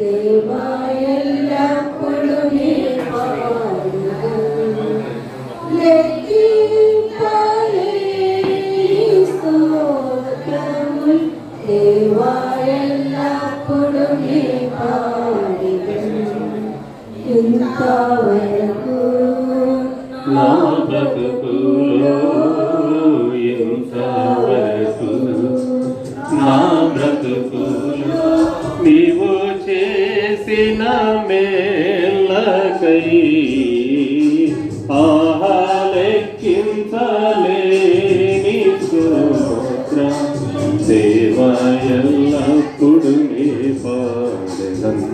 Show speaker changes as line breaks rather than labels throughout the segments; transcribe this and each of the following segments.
దేవా ఎల్లప్పుడూ నీ పాడెదను లెక్కింపలేని స్తోత్రములు దేవా ఎల్లప్పుడూ నీ పాడెదను ఇంతవరకు
నా బ్రతుకులో ఇంతవరకు నా బ్రతుకులో నీవు చేసిన మేళ్ళకై లెక్కించలేని స్తోత్రం దేవా ఎల్లప్పుడూ నీ పాడెదను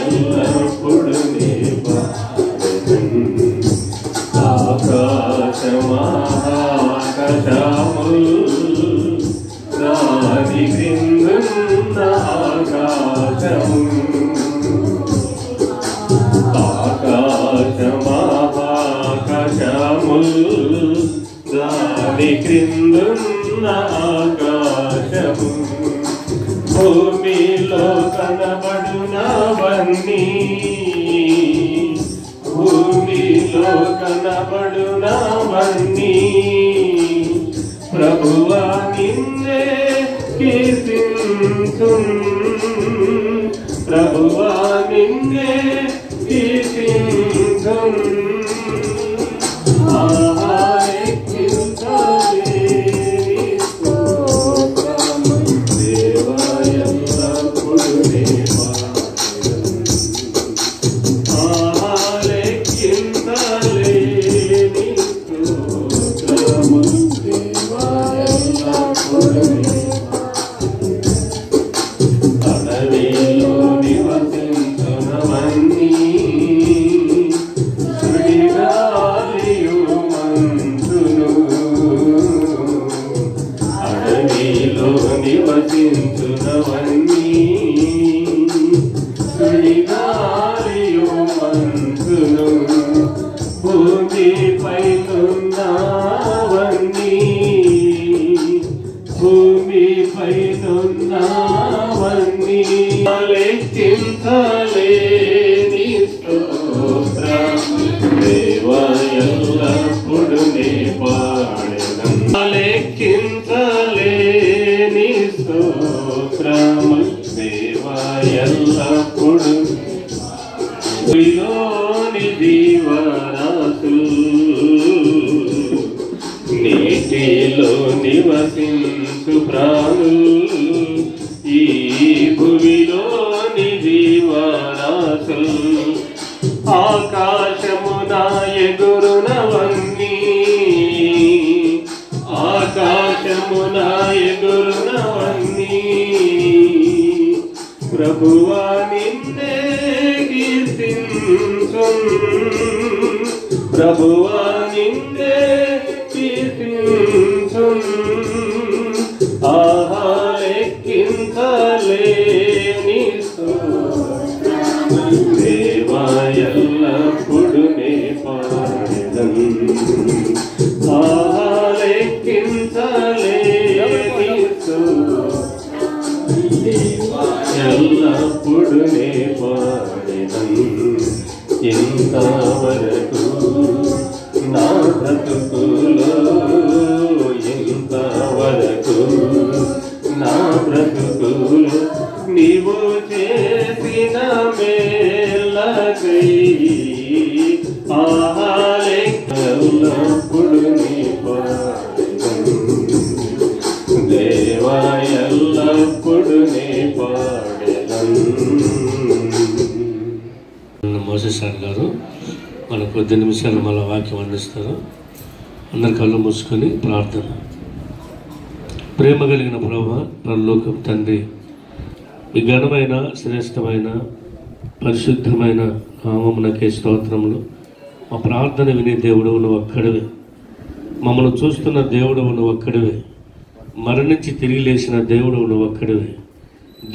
ఎల్లప్పుడు నీ పాడెదను ఆకాశమాకాశములు దాని క్రిందున్న ఆకాశము ఆకాశమాకాశములు దాని క్రిందున్న ఆకాశము భూమిలో కనబడునవన్నీ భూమిలో కనబడునవన్నీ ప్రభువా నిన్నే కీర్తింతున్ ప్రభువా నిన్నే కీర్తింతున్ లెక్కించలేని స్తోత్రం దేవా ఎల్లప్పుడు నీ పాడెదను లెక్కించలేని స్తోత్రం దేవా ఎల్లప్పుడు భూమిలోని జీవరాశులు నీటిలో నివసించు ప్రాణులు ఈ భూమిలోని జీవరాశులు ఆకాశమున ఎగురునవన్నీ ఆకాశమున ఎగురునవన్నీ ప్రభువా నిన్నే కీర్తించున్ ప్రభువా నిన్నే కీర్తించున్ లెక్కించలేని స్తోత్రం దేవా ఎల్లప్పుడు నీ పాడెదను లెక్కించలేని స్తోత్రం ఎల్లప్పుడు నీ పాడెదను ఇంతవరకు నా బ్రతుకులో ఇంతవరకు నా బ్రతుకులో నీవు చేసిన మేళ్ళకై ఎల్లప్పుడు నీ పాడెదను దేవా ఎల్లప్పుడు నీ పాడెదను. మోసెస్ సార్ గారు మన కొద్ది నిమిషాలు మళ్ళీ వాక్యం అందిస్తారు. అందరి కళ్ళు మూసుకొని ప్రార్థన. ప్రేమ కలిగిన ప్రభువా, పరలోకం తండ్రి, మీ ఘనమైన శ్రేష్టమైన పరిశుద్ధమైన నామమునకే స్తోత్రములు. మా ప్రార్థన వినే దేవుడవు నువ్వు ఒక్కడివే, మమ్మల్ని చూస్తున్న దేవుడవు నువ్వు ఒక్కడివే, మరణించి తిరిగి లేచిన దేవుడవు నువ్వు ఒక్కడివే.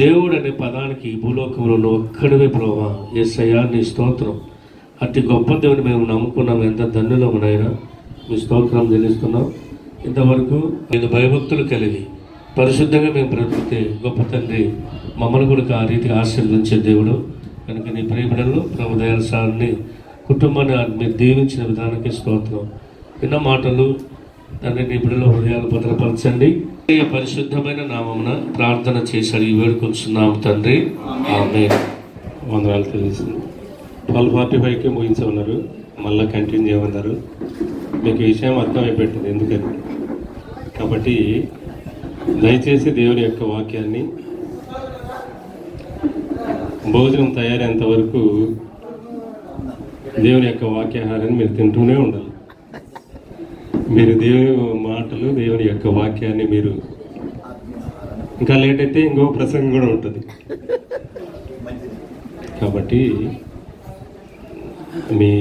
దేవుడు అనే పదానికి ఈ భూలోకంలో నువ్వు ఒక్కడివే ప్రభువా. యేసయ్యా నీ స్తోత్రం. అతి గొప్ప దేవుని మేము నమ్ముకున్నాం. ఎంత ధన్యులమునైనా మీ స్తోత్రం చెల్లిస్తున్నాం. ఇంతవరకు నేను భయభక్తులు కలిగి పరిశుద్ధంగా మేము బ్రతికితే గొప్ప తండ్రి మమ్మల్ని కూడా ఆ రీతిగా ఆశీర్వదించే దేవుడు కనుక నీ ప్రియబిడలను ప్రభు దయాల సార్ని కుటుంబాన్ని మీరు దీవించిన విధానానికి స్తోత్రం. ఎన్నో మాటలు తండ్రి నీ బిడ్డల హృదయాలు భద్రపరచండి. పరిశుద్ధమైన నామమున ప్రార్థన చేశాడు ఈ వేడుకొంచున్నాము తండ్రి, ఆమేన్.
వందనాలు తెలియజేసింది. 12:45కి ముగించమన్నారు, మళ్ళీ కంటిన్యూ చేయమన్నారు. మీకు ఈ విషయం అర్థమైపోయింది ఎందుకని. కాబట్టి దయచేసి దేవుని యొక్క వాక్యాన్ని భోజనం తయారయ్యేంత వరకు దేవుని యొక్క వాక్యాహారాన్ని మీరు తింటూనే ఉండాలి. మీరు దేవుని మాటలు, దేవుని యొక్క వాక్యాన్ని మీరు ఇంకా లేట్ అయితే ఇంకో ప్రసంగం కూడా ఉంటుంది. కాబట్టి మీ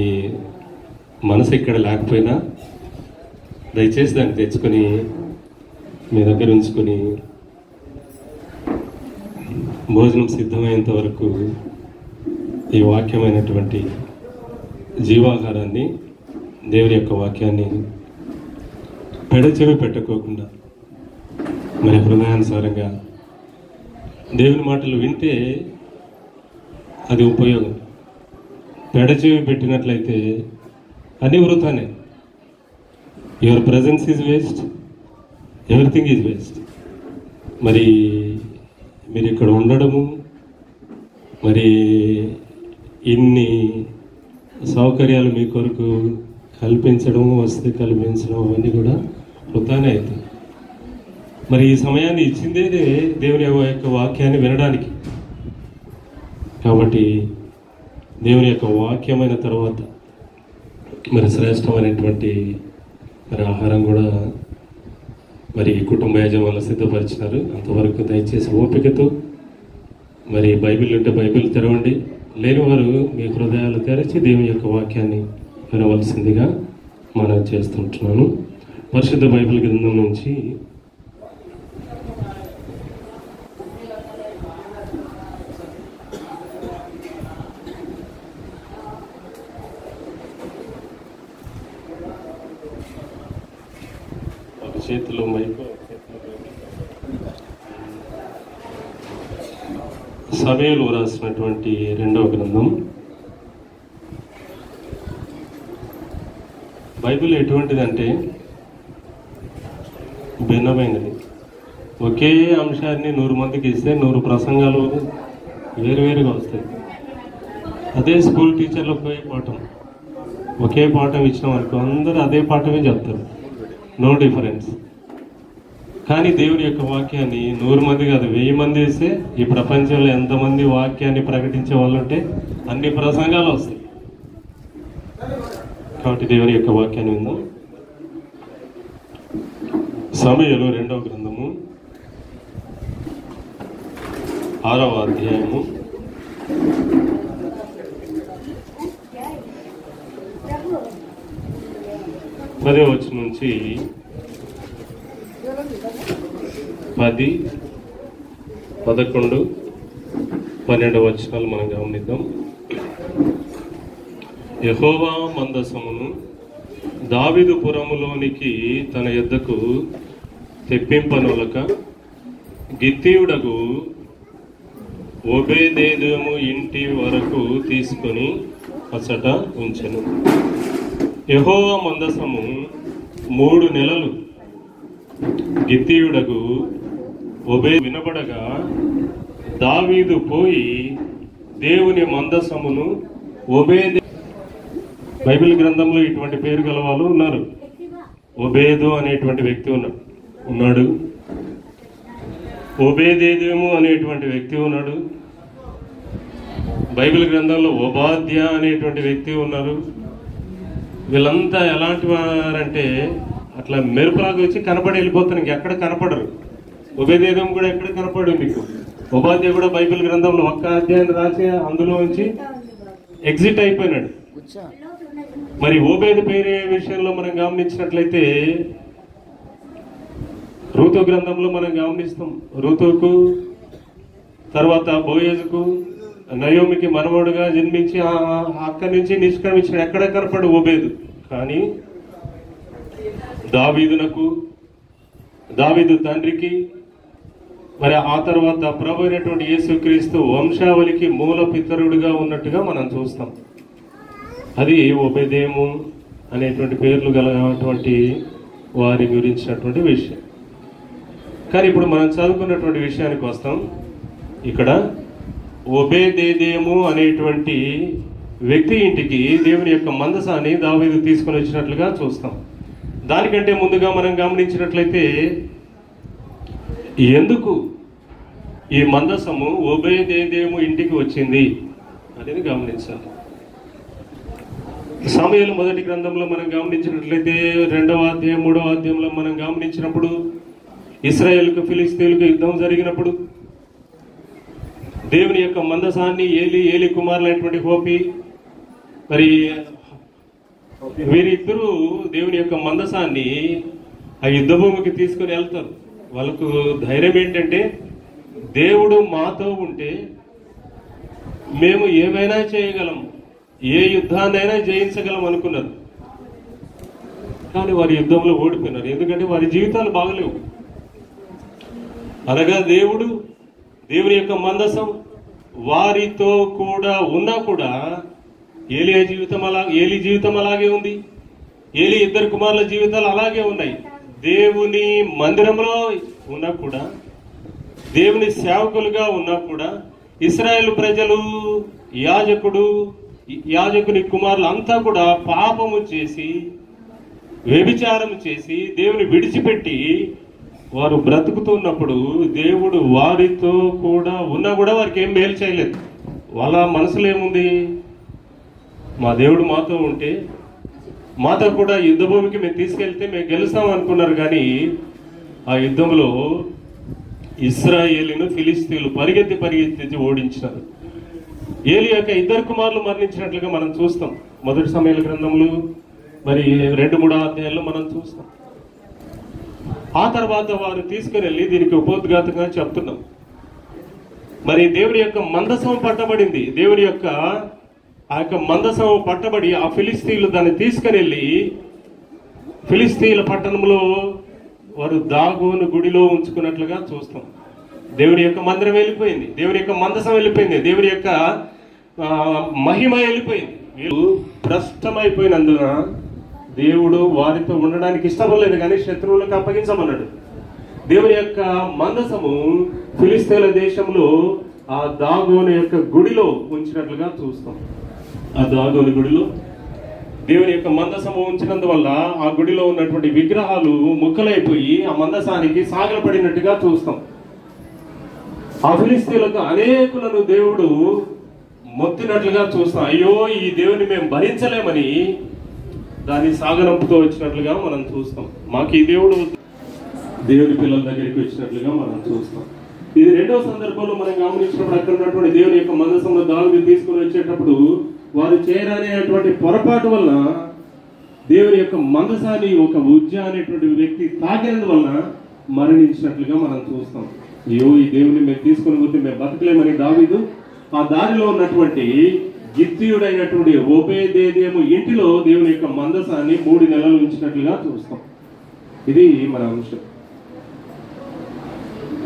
మనసు ఇక్కడ లేకపోయినా దయచేసి దాన్ని తెచ్చుకొని మీ దగ్గర ఉంచుకొని భోజనం సిద్ధమయ్యేంత వరకు ఈ వాక్యమైనటువంటి జీవాహారాన్ని, దేవుని యొక్క వాక్యాన్ని పెడచెవి పెట్టుకోకుండా మరి హృదయానుసారంగా దేవుని మాటలు వింటే అది ఉపయోగం. పెడచెవి పెట్టినట్లయితే అన్ని వృథానే. Your presence is waste, everything is waste. మరి మీరు ఇక్కడ ఉండడము, మరి ఇన్ని సౌకర్యాలు మీ కొరకు కల్పించడం, వసతి కల్పించడం అవన్నీ కూడా వృథానే అవుతుంది. మరి ఈ సమయాన్ని ఇచ్చిందే దేవుని యొక్క వాక్యాన్ని వినడానికి. కాబట్టి దేవుని యొక్క వాక్యమైన తర్వాత మరి శ్రేష్టమైనటువంటి మరి ఆహారం కూడా మరి కుటుంబ యజమానులు సిద్ధపరిచినారు. అంతవరకు దయచేసి ఓపికతో మరి బైబిల్ ఉంటే బైబిల్ తెరవండి, లేని వారు మీ హృదయాలు తెరచి దేవుని యొక్క వాక్యాన్ని వినవలసిందిగా మనం చేస్తుంటున్నాను. పరిశుద్ధ బైబిల్ గ్రంథం నుంచి ఒక చేతిలో మైకు, సమూయేలు రాసినటువంటి 2వ గ్రంథం. బైబిల్ ఎటువంటిదంటే భిన్నమైనది. ఒకే అంశాన్ని 100 మందికి ఇస్తే 100 ప్రసంగాలు వేరువేరుగా వస్తాయి. అదే స్కూల్ టీచర్లు ఒకే పాఠం ఇచ్చినాం అనుకో, అందరూ అదే పాఠమే చెప్తారు, నో డిఫరెన్స్. కానీ దేవుని యొక్క వాక్యాన్ని 100 మంది కాదు, 1000 మంది వేస్తే ఈ ప్రపంచంలో ఎంతమంది వాక్యాన్ని ప్రకటించే వాళ్ళు ఉంటే అన్ని ప్రసంగాలు వస్తాయి. కాబట్టి దేవుని యొక్క వాక్యాన్ని విందాం. సమూయేలు 2వ గ్రంథము 6వ అధ్యాయము 10వ వచనం నుంచి 10, 11, 12 వచనాలు మనం గమనిద్దాం. యెహోవా మందసమును దావీదు పురములోనికి తన యొద్దకు తెప్పింపనొలక గిత్తీయుడగు ఓబేదేదోము ఇంటి వరకు తీసుకొని అచ్చట ఉంచెను. యెహోవా మందసము 3 నెలలు గిత్తీయుడగు ఓబే వినబడగా దావీదు పోయి దేవుని మందసమును ఓబేదే. బైబిల్ గ్రంథంలో ఇటువంటి పేరు గల వాళ్ళు ఉన్నారు. ఓబేదు అనేటువంటి వ్యక్తి ఉన్నాడు. ఓబేదేదేము అనేటువంటి వ్యక్తి ఉన్నాడు. బైబిల్ గ్రంథంలో ఓబాద్య అనేటువంటి వ్యక్తి ఉన్నారు. వీళ్ళంతా ఎలాంటి వారంటే అట్లా మెరుపులాగా వచ్చి కనపడి వెళ్ళిపోతారు, ఇంకెక్కడ కనపడరు. ఓబేదేదేము కూడా ఎక్కడ కనపడు మీకు. ఓబాద్య కూడా బైబిల్ గ్రంథంలో ఒక్క అధ్యాయం రాసి అందులో నుంచి ఎగ్జిట్ అయిపోయినాడు. మరి ఓబేదు పేరు విషయంలో మనం గమనించినట్లయితే రూతు గ్రంథంలో మనం గమనిస్తాం. రూతుకు తర్వాత బోయేజుకు నయోమికి మనవడుగా జన్మించి అక్కడి నుంచి నిష్క్రమించిన ఎక్కడ కనపడు ఓబేదు. కానీ దావీదు తండ్రికి మరి ఆ తర్వాత ప్రభు అయినటువంటి యేసుక్రీస్తు వంశావళికి మూల పితరుడుగా ఉన్నట్టుగా మనం చూస్తాం. అది ఒబెదేము అనేటువంటి పేర్లు గలటువంటి వారి గురించినటువంటి విషయం. కానీ ఇప్పుడు మనం చదువుకున్నటువంటి విషయానికి వస్తాం. ఇక్కడ ఒబేదేదేము అనేటువంటి వ్యక్తి ఇంటికి దేవుని యొక్క మందసాన్ని దావీదు తీసుకొని వచ్చినట్లుగా చూస్తాం. దానికంటే ముందుగా మనం గమనించినట్లయితే ఎందుకు ఈ మందసము ఒబేదేదేము ఇంటికి వచ్చింది అనేది గమనించాలి. సమూయేలు మొదటి గ్రంథంలో మనం గమనించినట్లయితే 2వ అధ్యాయం 3వ అధ్యాయంలో మనం గమనించినప్పుడు ఇశ్రాయేలుకు ఫిలిస్తీయులకు యుద్ధం జరిగినప్పుడు దేవుని యొక్క మందసాన్ని ఏలి కుమారులైనటువంటి హోపి మరి వీరిద్దరూ దేవుని యొక్క మందసాన్ని ఆ యుద్ధ భూమికి తీసుకుని వెళ్తారు. వాళ్ళకు ధైర్యం ఏంటంటే దేవుడు మాతో ఉంటే మేము ఏమైనా చేయగలము, ఏ యుద్ధాన్నైనా జయించగలం అనుకున్నారు. కానీ వారి యుద్ధంలో ఓడిపోయినారు. ఎందుకంటే వారి జీవితాలు బాగలేవు. అనగా దేవుని యొక్క మందసం వారితో కూడా ఉన్నా కూడా ఏలి జీవితం అలాగే ఉంది. ఏలి ఇద్దరు కుమారుల జీవితాలు అలాగే ఉన్నాయి. దేవుని మందిరంలో ఉన్నా కూడా, దేవుని సేవకులుగా ఉన్నా కూడా ఇశ్రాయేలు ప్రజలు, యాజకుని కుమారులు అంతా కూడా పాపము చేసి వ్యభిచారం చేసి దేవుని విడిచిపెట్టి వారు బ్రతుకుతున్నప్పుడు దేవుడు వారితో కూడా ఉన్నా కూడా వారికి ఏం మేలు చేయలేదు. వాళ్ళ మనసులో ఏముంది? మా దేవుడు మాతో ఉంటే మాతో కూడా యుద్ధ భూమికి మేము తీసుకెళ్తే మేము గెలుస్తాం అనుకున్నారు. కానీ ఆ యుద్ధంలో ఇశ్రాయేలును ఫిలిస్తీయులు పరిగెత్తి ఓడించినారు. ఏలి యొక్క ఇద్దరు కుమారులు మరణించినట్లుగా మనం చూస్తాం. మొదటి సమూయేలు గ్రంథంలో మరి 2-3 అధ్యాయాల్లో మనం చూస్తాం. ఆ తర్వాత వారు తీసుకుని వెళ్ళి దీనికి ఉపోద్ఘాతంగా చెప్తున్నాం. మరి దేవుని యొక్క మందసం పట్టబడింది. దేవుని యొక్క ఆ యొక్క మందసం పట్టబడి ఆ ఫిలిస్తీయులు దాన్ని తీసుకుని వెళ్ళి ఫిలిస్తీయుల పట్టణంలో వారు దాగోను గుడిలో ఉంచుకున్నట్లుగా చూస్తాం. దేవుని యొక్క మందిరం వెళ్ళిపోయింది, దేవుని యొక్క మందసం వెళ్ళిపోయింది, దేవుని యొక్క మహిమ వెళ్ళిపోయింది. వీళ్ళు భ్రష్టమైపోయినందున దేవుడు వారితో ఉండడానికి ఇష్టపడలేదు, కానీ శత్రువులకు అప్పగించమన్నాడు. దేవుని యొక్క మందసము ఫిలిస్తీయుల దేశంలో ఆ దాగోను యొక్క గుడిలో ఉంచినట్లుగా చూస్తాం. ఆ దాగోను గుడిలో దేవుని యొక్క మందసము ఉంచినందువల్ల ఆ గుడిలో ఉన్నటువంటి విగ్రహాలు ముక్కలైపోయి ఆ మందసానికి సాగలపడినట్టుగా చూస్తాం. ఆ ఫిలిస్తీయులకు అనేకులను దేవుడు మొత్తినట్లుగా చూస్తాం. అయ్యో, ఈ దేవుని మేము భరించలేమని దాన్ని సాగనంపుతో వచ్చినట్లుగా మనం చూస్తాం. మాకు ఈ దేవుడు దేవుని పిల్లల దగ్గరికి వచ్చినట్లుగా మనం చూస్తాం. ఇది 2వ సందర్భంలో మనం గమనించినప్పుడు అక్కడ ఉన్నటువంటి దేవుని యొక్క మందసంలో దావీదు తీసుకుని వచ్చేటప్పుడు వారు చేయరానేటువంటి పొరపాటు వల్ల దేవుని యొక్క మందసాన్ని ఒక ఉజ్జ అనేటువంటి వ్యక్తి తాకినందువల్ల మరణించినట్లుగా మనం చూస్తాం. అయ్యో, ఈ దేవుని మేము తీసుకుని పోతే మేము బతకలేమని దావీదు ఆ దారిలో ఉన్నటువంటి గిత్తీయుడైనటువంటి ఒబేదేదేము ఇంటిలో దేవుని యొక్క మందసాన్ని 3 నెలలు ఉంచినట్లుగా చూస్తాం. ఇది మన అంశం.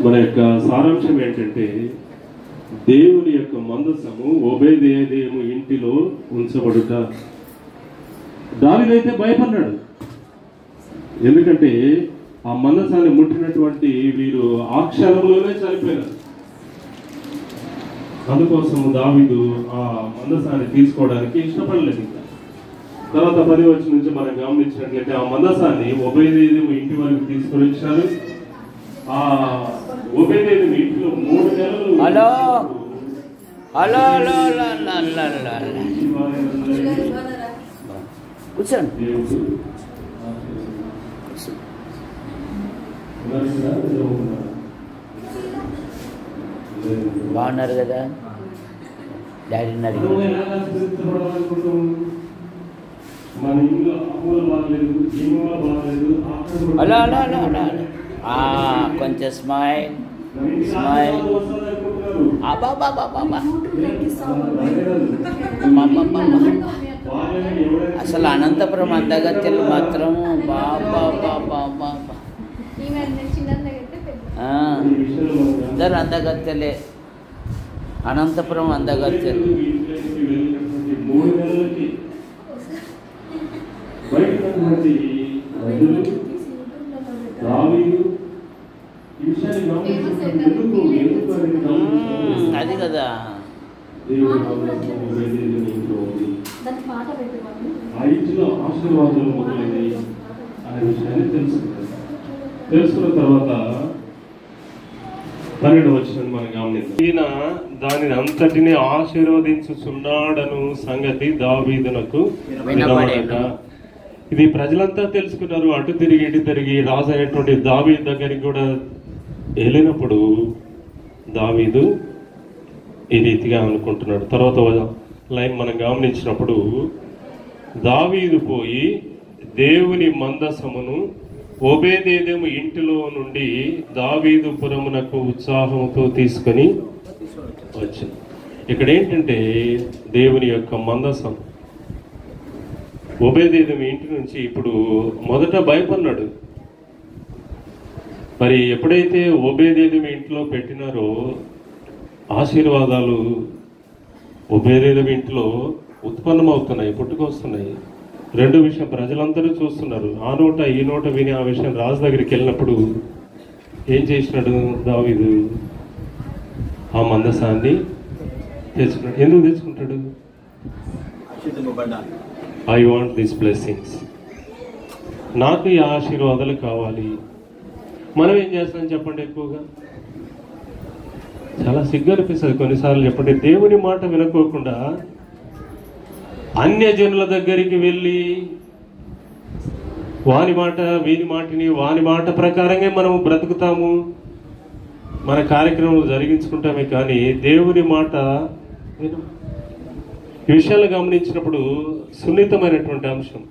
మన యొక్క సారాంశం ఏంటంటే దేవుని యొక్క మందసము ఒబేదేదేము ఇంటిలో ఉంచబడుట. దావీదైతే భయపడ్డాడు. ఎందుకంటే ఆ మందసాన్ని ముట్టినటువంటి వీరు ఆ క్షణంలోనే చనిపోయినారు. అందుకోసం దావీదు ఆ మందసాన్ని తీసుకోవడానికి ఇష్టపడలేదు. తర్వాత 10వ వచనం నుంచి మనం గమనించినట్లయితే ఆ మందసాన్ని ఒబేదేదేము ఇంటి వరకు తీసుకొని వచ్చారు. ఆ ఒబేదేదేము ఇంటిలో 3 నెలలు
కూర్చోండి. బాగున్నారు కదా? డాడీని అడిగి అలా అలా అలా అలా కొంచెం స్మైల్ స్మైల్. అసలు అనంతపురం అందగత్తెలు మాత్రం బాబా బాబా బాబా. ఇద్దరు అందగత్తెలే, అనంతపురం అందగత్తెలు. అది కదా,
ఆశీర్వాదాలు మొదలైంది అనే విషయాన్ని తెలుసుకున్న తర్వాత 12వ వచనం మనం గమనిద్దాం. ఈయన దానిని అంతటిని ఆశీర్వదించుచున్నాడను సంగతి దావీదునకు వినబడక. ఇది ప్రజలంతా తెలుసుకున్నారు. అటు తిరిగి ఇటు తిరిగి రాజు అయినటువంటి దావీదు దగ్గరికి కూడా వెళ్ళినప్పుడు దావీదు ఈ రీతిగా అనుకుంటున్నాడు. తర్వాత లైన్ మనం గమనించినప్పుడు, దావీదు పోయి దేవుని మందసమును ఓబేదేదెము ఇంటిలో నుండి దావీదు పురమునకు ఉత్సాహంతో తీసుకొని వచ్చింది. ఇక్కడ ఏంటంటే దేవుని యొక్క మందసం ఓబేదేదెము ఇంటి నుంచి ఇప్పుడు మొదట భయపడినాడు. మరి ఎప్పుడైతే ఓబేదేదెము ఇంట్లో పెట్టినారో ఆశీర్వాదాలు ఓబేదేదెము ఇంట్లో ఉత్పన్నమవుతున్నాయి, పుట్టుకొస్తున్నాయి. రెండో విషయం, ప్రజలందరూ చూస్తున్నారు. ఆ నోట ఈ నోట విని ఆ విషయం రాజు దగ్గరికి వెళ్ళినప్పుడు ఏం చేసినాడు దావీదు? ఆ మందసాన్ని తెచ్చుకున్నాడు. ఎందుకు తెచ్చుకుంటాడు? ఐ వాంట్ దిస్ బ్లెస్సింగ్స్, నాకు ఈ ఆశీర్వాదాలు కావాలి. మనం ఏం చేస్తాం చెప్పండి? ఎక్కువగా చాలా సిగ్గు అనిపిస్తుంది కొన్నిసార్లు. చెప్పండి, దేవుని మాట వినుకోకుండా అన్యజనుల దగ్గరికి వెళ్ళి వాని మాట వీని మాటని వాని మాట ప్రకారంగా మనం బ్రతుకుతాము, మన కార్యక్రమాలు జరిగించుకుంటామే. కానీ దేవుని మాట ఈ విషయాలు గమనించినప్పుడు సున్నితమైనటువంటి అంశం.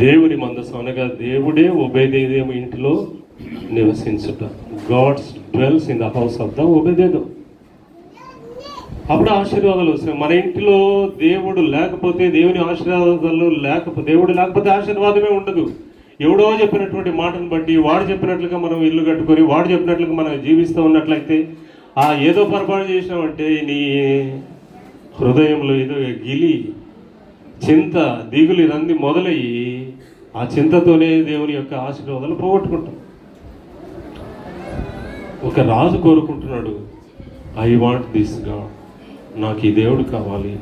దేవుని మందసం అనగా దేవుడే ఓబేదేదెము ఇంటిలో నివసించుట. God's dwells in the house of the Obededom. అప్పుడు ఆశీర్వాదాలు వస్తాయి. మన ఇంటిలో దేవుడు లేకపోతే, దేవుని ఆశీర్వాదాలు లేకపోతే, దేవుడు లేకపోతే ఆశీర్వాదమే ఉండదు. ఎవడో చెప్పినటువంటి మాటను బట్టి వాడు చెప్పినట్లుగా మనం ఇల్లు కట్టుకొని వాడు చెప్పినట్లుగా మనం జీవిస్తూ ఉన్నట్లయితే, ఆ ఏదో పొరపాటు చేసినామంటే నీ హృదయంలో ఏదో గిలి, చింత, దిగులు ఇవన్నీ మొదలయ్యి ఆ చింతతోనే దేవుని యొక్క ఆశీర్వాదాలు పోగొట్టుకుంటాం. ఒక రాజు కోరుకుంటున్నాడు, ఐ వాంట్ దిస్ గాడ్, నాకు ఈ దేవుడు కావాలి,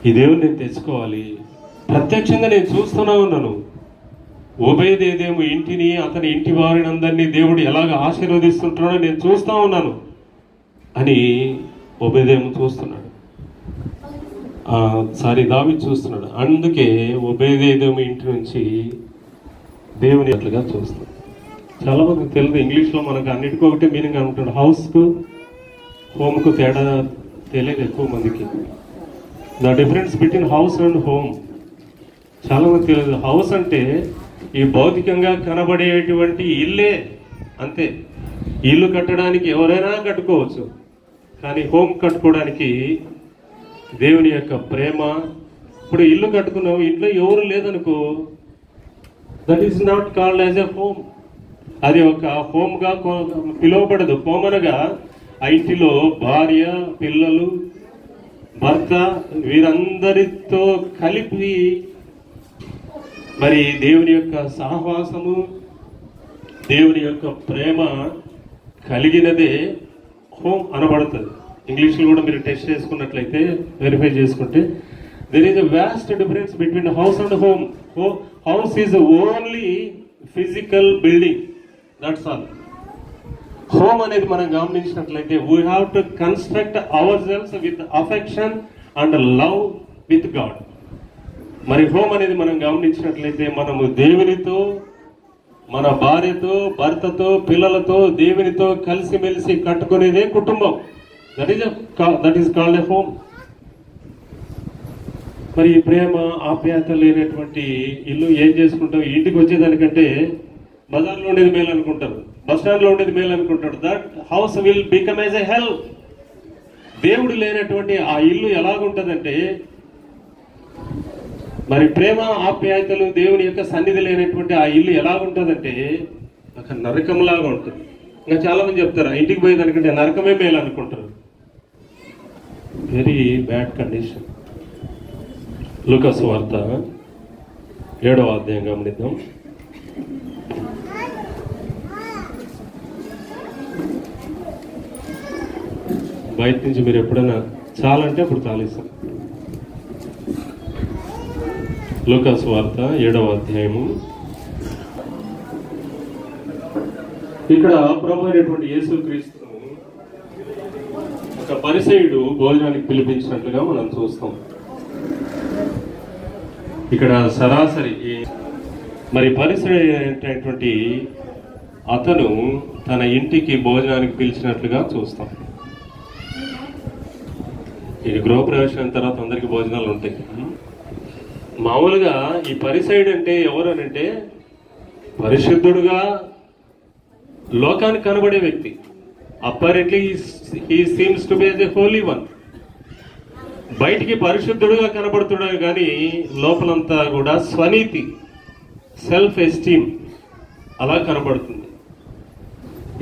ఈ దేవుడు నేను తెచ్చుకోవాలి. ప్రత్యక్షంగా నేను చూస్తూనే ఉన్నాను ఓబేదేదెము ఇంటిని, అతని ఇంటి వారిని అందరినీ దేవుడు ఎలాగ ఆశీర్వదిస్తుంటాడో నేను చూస్తూ ఉన్నాను అని ఓబేదేదెము చూస్తున్నాడు. దావీదు చూస్తున్నాడు. అందుకే ఓబేదేదెము ఇంటి నుంచి దేవుని అట్లుగా చూస్తాడు. చాలా మందికి తెలియదు. ఇంగ్లీష్లో మనకు అన్నిటికీ ఒకటే మీనింగ్ అనుకుంటాడు. హౌస్కు హోమ్కు తేడా తెలియదు ఎక్కువ మందికి. The difference between house and home చాలా మంది తెలియదు. హౌస్ అంటే ఈ భౌతికంగా కనబడేటువంటి ఇల్లే, అంతే. ఇల్లు కట్టడానికి ఎవరైనా కట్టుకోవచ్చు, కానీ హోమ్ కట్టుకోవడానికి దేవుని యొక్క ప్రేమ. ఇప్పుడు ఇల్లు కట్టుకున్నావు, ఇంట్లో ఎవరు లేదనుకో, that is not called as a home. అది ఒక హోమ్గా పిలువబడదు. హోమ్ అనగా ఆ ఇంటిలో భార్య, పిల్లలు, భర్త వీరందరితో కలిపి మరి దేవుని యొక్క సహవాసము, దేవుని యొక్క ప్రేమ కలిగినదే హోమ్ అనబడుతుంది. ఇంగ్లీష్లో కూడా మీరు టెస్ట్ చేసుకున్నట్లయితే, వెరిఫై చేసుకుంటే, there is a vast difference between house and home. House is only physical building, that's all. Home అనేది మనం గమనించినట్లయితే we have to construct ourselves with affection and love with God. మరి home అనేది మనం గమనించినట్లయితే మనము దేవునితో, మన భార్యతో, భర్తతో, పిల్లలతో, దేవునితో కలిసిమెలిసి కట్టుకునేదే కుటుంబం. That is called a home. మరి ఈ ప్రేమ ఆప్యాయత లేనటువంటి ఇల్లు ఏం చేసుకుంటాం? ఇంటికి వచ్చేదానికంటే బజార్లో ఉండేది మేలు అనుకుంటారు, బస్ స్టాండ్లో ఉండేది మేలు అనుకుంటాడు. That house will become as a hell. దేవుడు లేనటువంటి ఆ ఇల్లు ఎలాగుంటదంటే, మరి ప్రేమ ఆప్యాయతలు దేవుని యొక్క సన్నిధి లేనటువంటి ఆ ఇల్లు ఎలాగుంటదంటే ఒక నరకంలాగా ఉంటుంది. ఇంకా చాలా మంది చెప్తారు ఇంటికి పోయేదానికంటే నరకమే మేలు అనుకుంటారు. Very bad condition. లూకా సువార్త 7వ అధ్యాయం గమనిద్దాం. బయట నుంచి మీరు ఎప్పుడైనా చాలంటే అప్పుడు చాలిస్తాం. లూకా సువార్త 7వ అధ్యాయము. ఇక్కడ ప్రభు అయినటువంటి యేసుక్రీస్తును ఒక పరిసయ్యుడు భోజనానికి పిలిపించినట్లుగా మనం చూస్తాం. ఇక్కడ సరాసరి మరి పరిసయ్యుడైనటువంటి అతను తన ఇంటికి భోజనానికి పిలిచినట్లుగా చూస్తాం. ఇది గృహప్రవేశం తర్వాత అందరికి భోజనాలు ఉంటాయి. మామూలుగా ఈ పరిసయ్యుడు అంటే ఎవరనంటే పరిశుద్ధుడుగా లోకానికి కనబడే వ్యక్తి. Apparently he seems to be a holy one. బయటికి పరిశుద్ధుడుగా కనబడుతున్నాడు కానీ లోపలంతా కూడా స్వనీతి, సెల్ఫ్ ఎస్టీమ్ అలా కనబడుతుంది.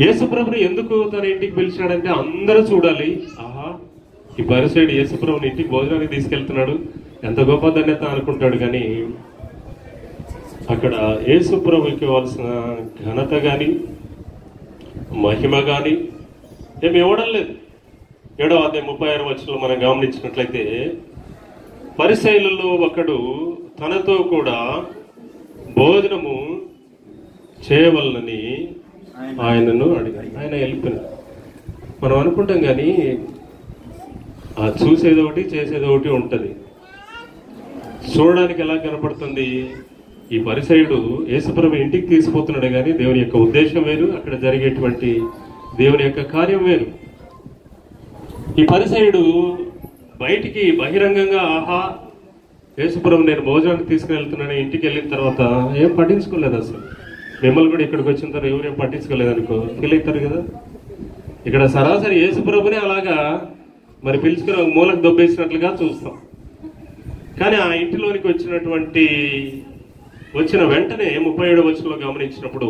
యేసుప్రభుని ఎందుకు తన ఇంటికి పిలిచాడంటే అందరూ చూడాలి, ఆహా ఈ పరిసయ్యుడు యేసుప్రభుని ఇంటికి భోజనానికి తీసుకెళ్తున్నాడు, ఎంత గొప్ప ధన్యత అనుకుంటాడు. కానీ అక్కడ యేసుప్రభుకి ఇవ్వాల్సిన ఘనత కానీ మహిమ కానీ ఏమి ఇవ్వడం లేదు. 7వ అధ్యాయం 36వ వచనంలో మనం గమనించినట్లయితే పరిసయ్యులలో ఒకడు తనతో కూడా భోజనము చేయవలనని ఆయనను అడిగాడు. ఆయన వెళ్ళిపోయినాడు. మనం అనుకుంటాం కానీ చూసేది ఒకటి చేసేది ఒకటి ఉంటుంది. చూడడానికి ఎలా కనపడుతుంది? ఈ పరిసయ్యుడు యేసుప్రభు ఇంటికి తీసుకుపోతున్నాడు కానీ దేవుని యొక్క ఉద్దేశం వేరు, అక్కడ జరిగేటువంటి దేవుని యొక్క కార్యం వేరు. ఈ పరిసయ్యుడు బయటికి బహిరంగంగా ఆహా యేసుప్రభు నేను భోజనానికి తీసుకుని వెళ్తున్నాను ఇంటికి వెళ్ళిన తర్వాత ఏం పట్టించుకోలేదు. అసలు మిమ్మల్ని కూడా ఇక్కడికి వచ్చిన తర్వాత ఎవరేం పట్టించుకోలేదు అనుకో, ఫీల్ అవుతారు కదా. ఇక్కడ సరాసరి యేసుప్రభునే అలాగా మరి పిలుచుకుని మూలకు దొబ్బేసినట్లుగా చూస్తాం. కానీ ఆ ఇంటిలోనికి వచ్చిన వెంటనే 37వ వచనంలో గమనించినప్పుడు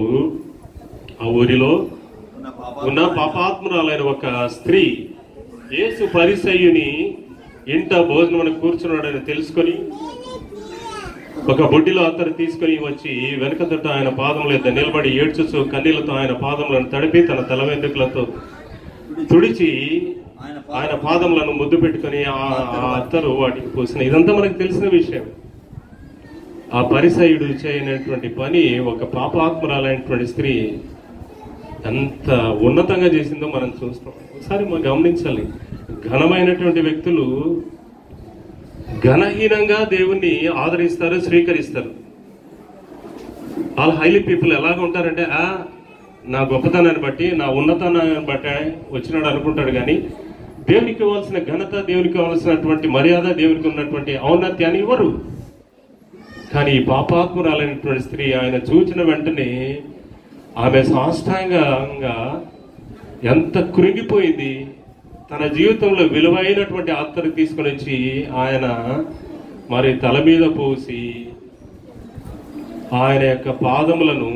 ఆ ఊరిలో ఉన్న పాపాత్మురాలైన ఒక స్త్రీ యేసు పరిసయ్యుని ఇంట భోజనం కూర్చున్నాడని తెలుసుకొని ఒక బుడ్డిలో అతను తీసుకుని వచ్చి వెనకదట ఆయన పాదముల యొద్ద నిలబడి ఏడ్చుచు కన్నీళ్లతో ఆయన పాదములను తడిపి తన తల వెంట్రుకలతో తుడిచి ఆయన పాదములను ముద్దు పెట్టుకుని ఆ అత్తరు వాటికి పూసిన. ఇదంతా మనకు తెలిసిన విషయం. ఆ పరిసయ్యుడు చేయనటువంటి పని ఒక పాపాత్మురాలైనటువంటి స్త్రీ ఎంత ఉన్నతంగా చేసిందో మనం చూస్తాం. ఒకసారి మనం గమనించాలి. ఘనమైనటువంటి వ్యక్తులు ఘనహీనంగా దేవుణ్ణి ఆదరిస్తారు, స్వీకరిస్తారు. వాళ్ళు హైలీ పీపుల్ ఎలాగ ఉంటారంటే నా గొప్పతనాన్ని బట్టి నా ఉన్నతనాన్ని బట్టి వచ్చినాడు అనుకుంటాడు. కానీ దేవునికి ఇవ్వాల్సిన ఘనత, దేవునికి ఇవ్వాల్సినటువంటి మర్యాద, దేవునికి ఉన్నటువంటి ఔన్నత్యాన్ని ఇవ్వరు. కానీ ఈ పాపాత్మురాలైనటువంటి స్త్రీ ఆయన చూచిన వెంటనే ఆమె సాష్టాంగంగా ఎంత కృంగిపోయింది. తన జీవితంలో విలువైనటువంటి అత్తరు తీసుకుని వచ్చి ఆయన మరి తల మీద పోసి ఆయన యొక్క పాదములను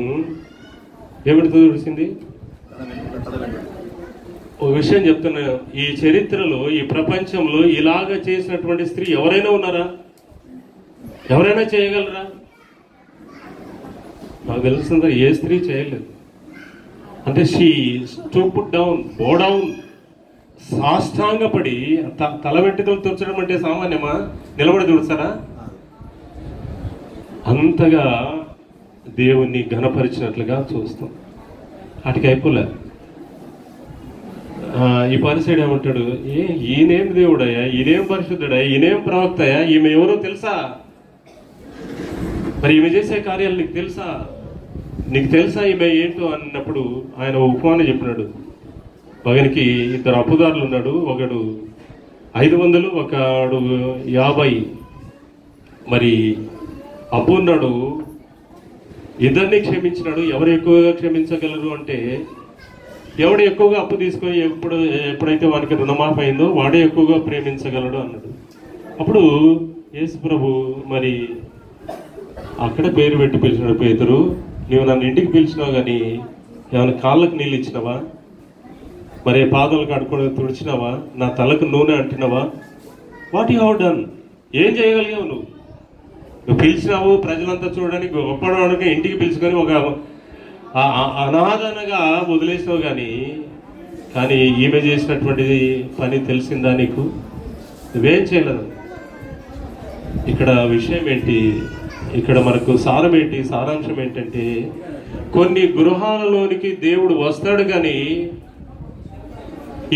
ఏమిటితో తుడిచింది? ఒక విషయం చెప్తున్నాను, ఈ చరిత్రలో ఈ ప్రపంచంలో ఇలాగ చేసినటువంటి స్త్రీ ఎవరైనా ఉన్నారా? ఎవరైనా చేయగలరా? నాకు తెలిసిందా ఏ స్త్రీ చేయలేదు. అంటే షీ స్టూప్డ్ డౌన్, బో డౌన్, సాష్టాంగపడి తల వెంట్రుకలు తుడచడం అంటే సామాన్యమా? నిలబడి తుడచారా? అంతగా దేవుణ్ణి ఘనపరిచినట్లుగా చూస్తాం. వాటికి అయిపోలే. ఈ పరిసయ్యుడు ఏమంటాడు, ఈయనేం దేవుడయ్యా, ఈయనేం పరిశుద్ధుడయ్యా, ఈయనేం ప్రవక్తయ్యా, ఈమె ఎవరో తెలుసా? మరి ఈమె చేసే కార్యాలు నీకు తెలుసా? నీకు తెలుసా ఈమె ఏంటో అన్నప్పుడు ఆయన ఉపమానం చెప్పినాడు. ఒకనికి 2 అప్పుదారులు ఉన్నాడు. ఒకడు 500, ఒకడు 50. మరి అప్పు ఉన్నాడు, ఇద్దరిని క్షమించినాడు. ఎవరు ఎక్కువగా క్షమించగలరు అంటే ఎవడు ఎక్కువగా అప్పు తీసుకొని ఎప్పుడైతే వానికి రుణమాఫీ అయిందో వాడే ఎక్కువగా ప్రేమించగలడు అన్నాడు. అప్పుడు యేసు ప్రభు మరి అక్కడ పేరు పెట్టి పిలిచినాడు. పేతురు, నువ్వు నన్ను ఇంటికి పిలిచినావు కానీ ఏమైనా కాళ్ళకు నీళ్ళు ఇచ్చినావా, మరి పాదాలకు కడుక్కొని తుడిచినావా, నా తలకు నూనె అంటినావా? What you have done? ఏం చేయగలిగావు? నువ్వు పిలిచినావు ప్రజలంతా చూడడానికి గొప్పడానికి, ఇంటికి పిలుచుకొని ఒక అనాథనగా వదిలేసినావు. కానీ ఈమె చేసినటువంటి పని తెలిసిందా నీకు? నువ్వేం చేయలేదు. ఇక్కడ విషయం ఏంటి? ఇక్కడ మనకు సారం ఏంటి? సారాంశం ఏంటంటే, కొన్ని గృహాలలోనికి దేవుడు వస్తాడు కానీ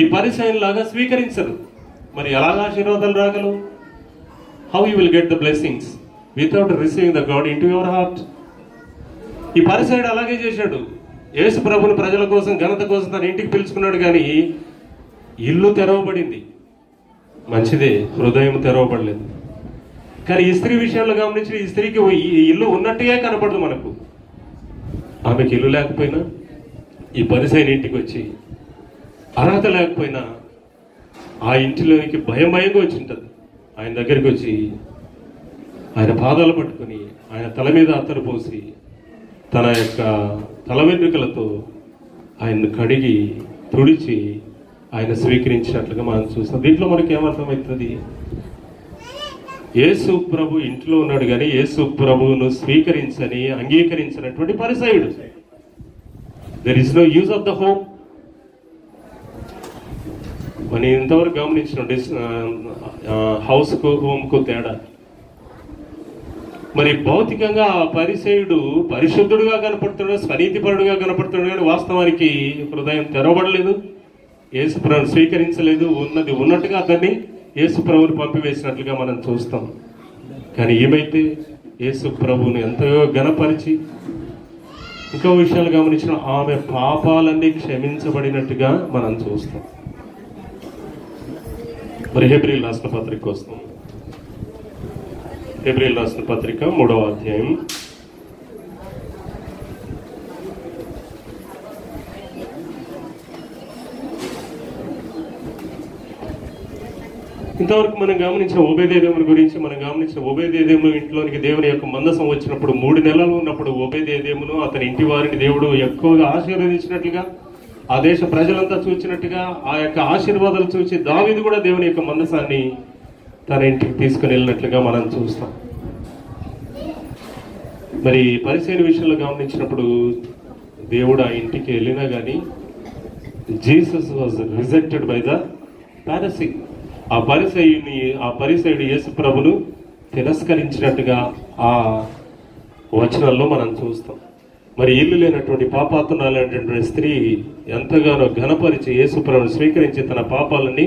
ఈ పరిచయంలాగా స్వీకరించరు. మరి ఎలాగ ఆశీర్వాదాలు రాగలవు? How you will get the blessings without receiving the God into your heart? ఈ పరిసయుడు అలాగే చేశాడు. యేసు ప్రభుని ప్రజల కోసం, ఘనత కోసం తన ఇంటికి పిలుచుకున్నాడు కానీ ఇల్లు తెరవబడింది, మంచిదే, హృదయం తెరవబడలేదు. కానీ ఈ స్త్రీ విషయంలో గమనించిన, ఈ స్త్రీకి ఈ ఇల్లు ఉన్నట్టుగా కనపడదు మనకు. ఆమెకి ఇల్లు లేకపోయినా, ఈ పరిసయుని ఇంటికి వచ్చి అర్హత లేకపోయినా ఆ ఇంటిలోనికి భయంగా వచ్చి ఉంటుంది. ఆయన దగ్గరికి వచ్చి ఆయన పాదాలు పట్టుకుని ఆయన తల మీద అత్తరు పోసి తన యొక్క తల వెంట్రుకలతో ఆయన్ను కడిగి తుడిచి ఆయన స్వీకరించినట్లుగా మనం చూస్తాం. దీంట్లో మనకి ఏమర్థమవుతుంది? యేసు ప్రభు ఇంట్లో ఉన్నాడు కానీ యేసు ప్రభువును స్వీకరించని, అంగీకరించినటువంటి పరిసయుడు. There is no use of the home. మనం ఇంతవరకు గమనించిన హౌస్కు హోమ్కు తేడా. మరి భౌతికంగా ఆ పరిసయుడు పరిశుద్ధుడుగా కనపడుతున్నాడు, స్వనీతిపరుడుగా కనపడుతున్నాడు కానీ వాస్తవానికి హృదయం తెరవబడలేదు, యేసు ప్రభువును స్వీకరించలేదు. ఉన్నది ఉన్నట్టుగా అతన్ని యేసు ప్రభువుని పంపివేసినట్లుగా మనం చూస్తాం. కానీ ఏమైతే యేసు ప్రభువుని ఎంతగా ఘనపరిచి, ఇంకో విషయాలు గమనించిన, ఆమె పాపాలన్నీ క్షమించబడినట్టుగా మనం చూస్తాం. మరి హెబ్రీయులు రాసిన పత్రిక వస్తాం. హెబ్రీయులు రాసిన పత్రిక 3వ అధ్యాయం ఇంతవరకు మనం గమనించిన ఓబేదేదోముని గురించి మనం గమనించిన ఓబేదేదోము ఇంట్లోనికి దేవుని యొక్క మందసం వచ్చినప్పుడు 3 నెలలు ఉన్నప్పుడు ఓబేదేదోమును అతని ఇంటి వారిని దేవుడు ఎక్కువగా ఆశీర్వదించినట్లుగా, ఆ దేశ ప్రజలంతా చూచినట్టుగా ఆ యొక్క ఆశీర్వాదాలు చూసి దావీదు కూడా దేవుని యొక్క మందసాన్ని తన ఇంటికి తీసుకుని వెళ్ళినట్లుగా మనం చూస్తాం. మరి పరిచయ విషయంలో గమనించినప్పుడు దేవుడు ఆ ఇంటికి వెళ్ళినా కానీ Jesus was rejected by the Parsi. ఆ పరిసయుడు యేసు ప్రభును తిరస్కరించినట్టుగా ఆ వచనాల్లో మనం చూస్తాం. మరి ఇల్లు లేనటువంటి పాపాత్మురాలైనటువంటి స్త్రీ ఎంతగానో ఘనపరిచి యేసు ప్రభువును స్వీకరించి తన పాపాలని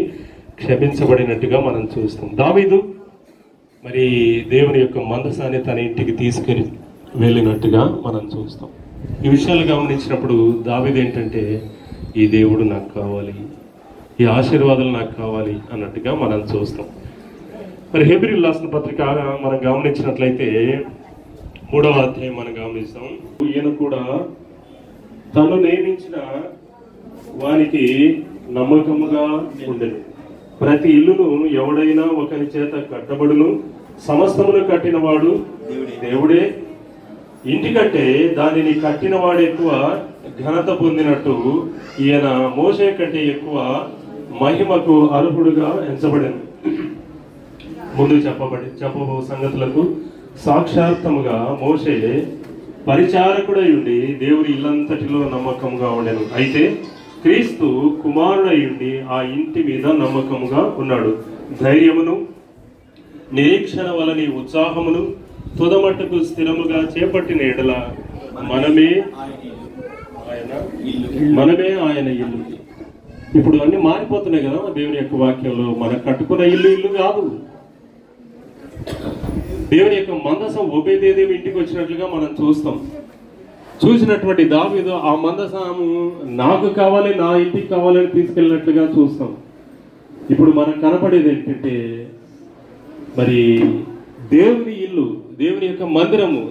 క్షమించబడినట్టుగా మనం చూస్తాం. దావీదు మరి దేవుని యొక్క మందసాన్ని తన ఇంటికి తీసుకుని వెళ్ళినట్టుగా మనం చూస్తాం. ఈ విషయాలు గమనించినప్పుడు దావీదు ఏంటంటే, ఈ దేవుడు నాకు కావాలి, ఈ ఆశీర్వాదాలు నాకు కావాలి అన్నట్టుగా మనం చూస్తాం. మరి హెబ్రీయులు రాసిన పత్రిక మనం గమనించినట్లయితే 3వ అధ్యాయం మనం గమనిస్తాం. ఈయన కూడా తను నియమించిన వారికి నమ్మకముగా ఉండెను. ప్రతి ఇల్లును ఎవడైనా ఒకరి చేత కట్టబడును, సమస్తమును కట్టినవాడు దేవుడే. ఇంటి కంటే దానిని కట్టినవాడు ఎక్కువ ఘనత పొందినట్టు ఈయన మోషే కంటే ఎక్కువ మహిమకు అర్హుడుగా ఎంచబడెను. ముందు చెప్పబో సంగతులకు సాక్షార్థముగా మోషే పరిచారకుడై ఉండి దేవుని ఇల్లంతటిలో నమ్మకంగా ఉండెను. అయితే క్రీస్తు కుమారుడై ఉండి ఆ ఇంటి మీద నమ్మకంగా ఉన్నాడు. ధైర్యమును నిరీక్షణ వలని ఉత్సాహమును తుదమట్టుకు స్థిరముగా చేపట్టిన ఎడల మనమే ఆయన ఇల్లు. ఇప్పుడు అన్ని మారిపోతున్నాయి కదా దేవుని యొక్క వాక్యంలో. మనం కట్టుకున్న ఇల్లు కాదు. దేవుని యొక్క మందసం ఓబేదేదోము ఇంటికి వచ్చినట్లుగా మనం చూస్తాం. చూసినటువంటి దావీదు ఆ మందసము నాకు కావాలి, నా ఇంటికి కావాలని తీసుకెళ్ళినట్లుగా చూస్తాం. ఇప్పుడు మనకు కనపడేది ఏంటంటే, మరి దేవుని ఇల్లు, దేవుని యొక్క మందిరము,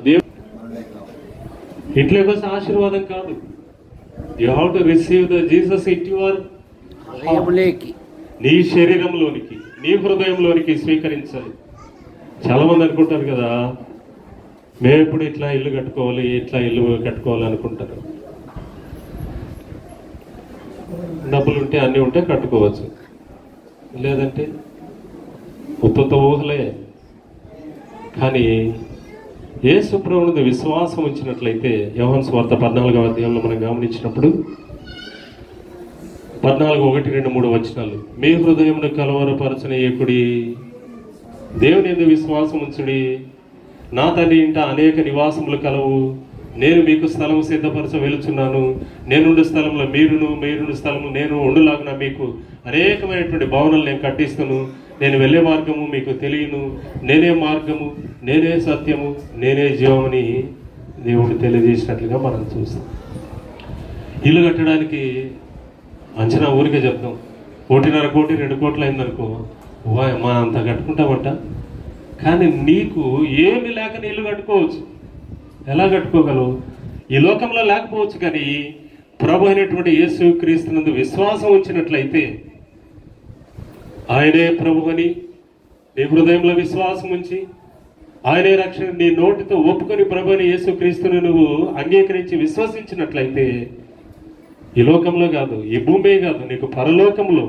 ఇంట్లోకి వస్తే ఆశీర్వాదం కాదు. You have to receive the Jesus it your నీ శరీరంలోనికి, నీ హృదయంలోనికి స్వీకరించాలి. చాలా మంది అనుకుంటారు కదా, మేము ఎప్పుడు ఇట్లా ఇల్లు కట్టుకోవాలి, ఇట్లా ఇల్లు కట్టుకోవాలి అనుకుంటారు. డబ్బులు ఉంటే అన్నీ ఉంటే కట్టుకోవచ్చు, లేదంటే ఉత్త ఊహలే. కానీ యేసు ప్రభువుని విశ్వాసం ఉంచినట్లయితే యోహాను సువార్త 14వ అధ్యాయంలో మనం గమనించినప్పుడు 14:1-2-3 మీ హృదయమును కలవరపరచనీయకుడి, దేవుని యందు విశ్వాసం ఉంచుడి. నా తండ్రి ఇంట అనేక నివాసములు కలవు, నేను మీకు స్థలము సిద్ధపరచ వెలుచున్నాను. నేనుండే స్థలంలో మీరుండే స్థలంలో నేను ఉండులాగున మీకు అనేకమైనటువంటి భవనాలు నేను కట్టిస్తాను. నేను వెళ్ళే మార్గము మీకు తెలియను, నేనే మార్గము, నేనే సత్యము, నేనే జీవమని దేవుడు తెలియజేసినట్లుగా మనం చూస్తాం. ఇల్లు కట్టడానికి అంచనా ఊరికే చెప్తాం, 1.5 కోటి 2 కోట్లు అయిందనుకో, మా అంత కట్టుకుంటామంట. కానీ నీకు ఏమి లేక ఇల్లు కట్టుకోవచ్చు. ఎలా కట్టుకోగలవు? ఈ లోకంలో లేకపోవచ్చు, కానీ ప్రభు అయినటువంటి యేసు క్రీస్తునందు విశ్వాసం ఉంచినట్లయితే, ఆయనే ప్రభు అని నీ హృదయంలో విశ్వాసం ఉంచి ఆయనే రక్షణ నీ నోటితో ఒప్పుకొని ప్రభు అని యేసు క్రీస్తుని నువ్వు అంగీకరించి విశ్వసించినట్లయితే, ఈ లోకంలో కాదు, ఈ భూమే కాదు, నీకు పరలోకంలో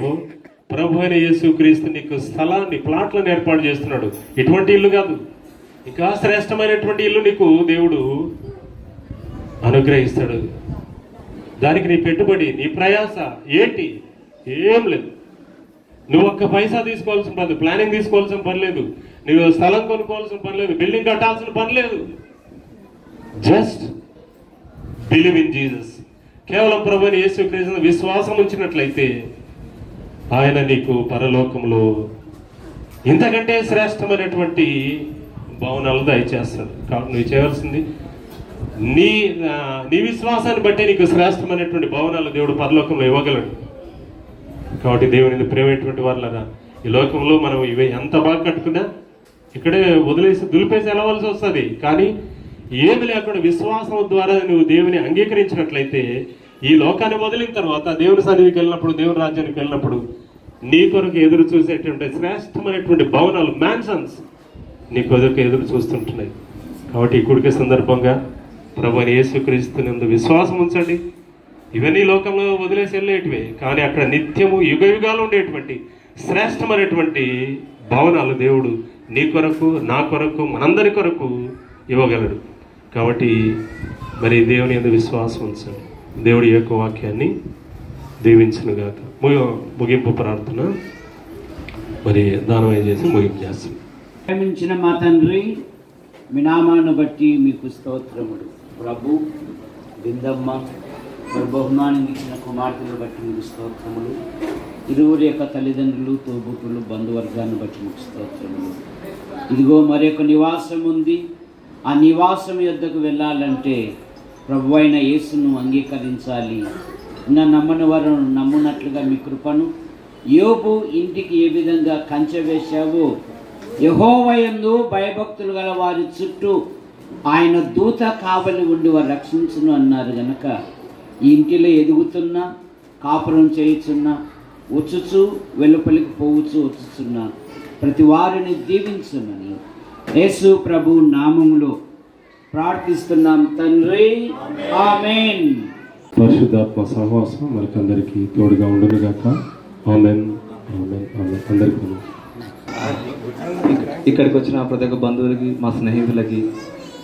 ప్రభు అయిన యేసు క్రీస్తు నీకు స్థలాన్ని, ప్లాట్లను ఏర్పాటు చేస్తున్నాడు. ఇటువంటి ఇల్లు కాదు, ఇంకా శ్రేష్టమైనటువంటి ఇల్లు నీకు దేవుడు అనుగ్రహిస్తాడు. దానికి నీ పెట్టుబడి, నీ ప్రయాస ఏంటి? ఏం లేదు. నువ్వు ఒక్క పైసా తీసుకోవాల్సిన పని, ప్లానింగ్ తీసుకోవాల్సిన పని లేదు, నువ్వు స్థలం కొనుక్కోవాల్సిన పని లేదు, బిల్డింగ్ కట్టాల్సిన పని లేదు. Just believe in Jesus. కేవలం ప్రభువైన యేసు క్రీస్తుని విశ్వాసం ఉంచినట్లయితే ఆయన నీకు పరలోకంలో ఇంతకంటే శ్రేష్టమైనటువంటి భవనాలు దయచేస్తాడు. కాబట్టి నువ్వు చేయవలసింది నీ విశ్వాసాన్ని బట్టి నీకు శ్రేష్టమైనటువంటి భవనాలు దేవుడు పరలోకంలో ఇవ్వగలడు. కాబట్టి దేవుని ప్రేమైనటువంటి వాళ్ళరా, ఈ లోకంలో మనం ఇవి ఎంత బాగా కట్టుకున్నా ఇక్కడే వదిలేసి దులిపేసి వెళ్ళవలసి వస్తుంది. కానీ ఏమి లేకుండా విశ్వాసం ద్వారా నువ్వు దేవుని అంగీకరించినట్లయితే, ఈ లోకాన్ని వదిలిన తర్వాత దేవుని సన్నిధికి వెళ్ళినప్పుడు, దేవుని రాజ్యానికి వెళ్ళినప్పుడు నీ కొరకు ఎదురు చూసేటువంటి శ్రేష్టమైనటువంటి భవనాలు, మ్యాన్షన్స్ నీ కొరకు ఎదురు చూస్తుంటున్నాయి. కాబట్టి ఈ కుడిక సందర్భంగా ప్రభువైన యేసుక్రీస్తునందు విశ్వాసం ఉంచండి. ఇవన్నీ లోకంలో వదిలేసి వెళ్ళేటివే, కానీ అక్కడ నిత్యము యుగ యుగాలు ఉండేటువంటి శ్రేష్టమైనటువంటి భవనాలు దేవుడు నీ కొరకు, నా కొరకు, మనందరి కొరకు ఇవ్వగలడు. కాబట్టి మరి దేవుని యందు విశ్వాసం ఉంచండి. దేవుడి యొక్క వాక్యాన్ని దీవించునుగాక. ముగింపు ప్రార్థన మరి దానమయం చేసి ముగింపు చేస్తాం.
ప్రేమించిన మా తండ్రి, మీ నామాన్ని బట్టి మీకు స్తోత్రములు. ప్రభు బిందమ్మ మరి బహుమానం ఇచ్చిన కుమార్తెను బట్టి మీకు స్తోత్రములు. ఇరువురి యొక్క తల్లిదండ్రులు, తోబుట్టులు, బంధువర్గాన్ని బట్టి మీకు స్తోత్రములు. ఇదిగో మరి యొక్క నివాసం ఉంది. ఆ నివాసం యొద్దకు వెళ్ళాలంటే ప్రభు అయిన యేసును అంగీకరించాలి. నా నమ్మని వారు నమ్మునట్లుగా మీ కృపను, యోబు ఇంటికి ఏ విధంగా కంచె వేశావో, యెహోవా యందు భయభక్తులు గల వారి చుట్టూ ఆయన దూత కావలి ఉండి వారు రక్షించును అన్నారు గనక, ఈ ఇంటిలో ఎదుగుతున్నా, కాపురం చేయుచున్నా, వచ్చుచు వెలుపలికి పోవచ్చు వచ్చుచున్నా ప్రతి వారిని దీవించుమని యేసు ప్రభు నామములో ప్రార్థిస్తున్నాం తండ్రి, ఆమేన్.
పరిశుద్ధాత్మ సహవాసం మనకందరికీ తోడుగా ఉండునుగాక. ఆమేన్, ఆమేన్, ఆమేన్. అందరికీ
ఇక్కడికి వచ్చిన ప్రతి ఒక్క బంధువులకి, మా స్నేహితులకి,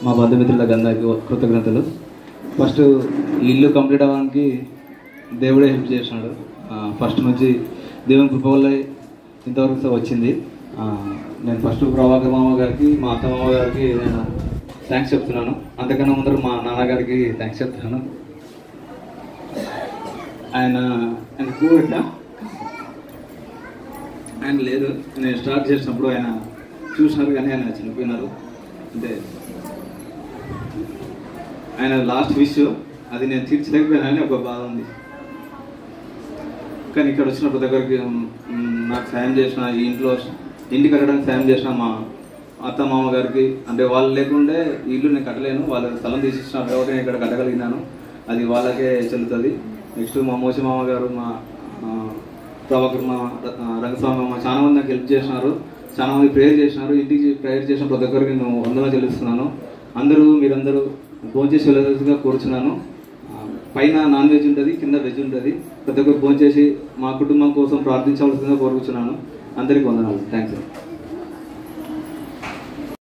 మా బంధుమిత్రులకి అందరికీ కృతజ్ఞతలు. ఫస్ట్ ఇల్లు కంప్లీట్ అవ్వడానికి దేవుడే హెల్ప్ చేసినాడు. ఫస్ట్ నుంచి దేవుని కృప వల్ల ఇంతవరకు వచ్చింది. నేను ఫస్ట్ ప్రభాకర్ మామ గారికి, మా అత్త మామ గారికి నేను థ్యాంక్స్ చెప్తున్నాను. అంతకన్నా ముందర మా నాన్నగారికి థ్యాంక్స్ చెప్తున్నాను. ఆయన ఆయన లేదు, నేను స్టార్ట్ చేసినప్పుడు ఆయన చూసినారు, కానీ ఆయన చనిపోయినారు. అంటే ఆయన లాస్ట్ విష్ అది నేను తీర్చలేకపోయినా ఒక బాధ ఉంది. కానీ ఇక్కడ వచ్చిన ప్రతి ఒక్కరికి నాకు సాయం చేసిన, ఈ ఇంటి కట్టడానికి సాయం చేసిన మా అత్త మామ గారికి, అంటే వాళ్ళు లేకుండే ఈ ఇల్లు నేను కట్టలేను, వాళ్ళ స్థలం తీసిచ్చినారు కాబట్టి నేను ఇక్కడ కట్టగలిగినాను. అది వాళ్ళకే చెల్లుతుంది. నెక్స్ట్ మా మోసి మామ గారు, మా ప్రభాకర్ మా రంగస్వామి మామ చాలా మంది నాకు హెల్ప్ చేసినారు, చాలా మంది ప్రేయర్ చేసినారు. ఇంటికి ప్రేయర్ చేసిన ప్రతి ఒక్కరికి నేను వందన చెల్లిస్తున్నాను. మీరందరూ భోంచేసి వెళ్ళాల్సిందిగా కోరుచున్నాను. పైన నాన్ వెజ్ ఉంటుంది, కింద వెజ్ ఉంటుంది. ప్రతి ఒక్కరు భోంచేసి మా కుటుంబం కోసం ప్రార్థించవలసిందిగా కోరుచున్నాను. అందరికీ వందనాలు. థ్యాంక్స్.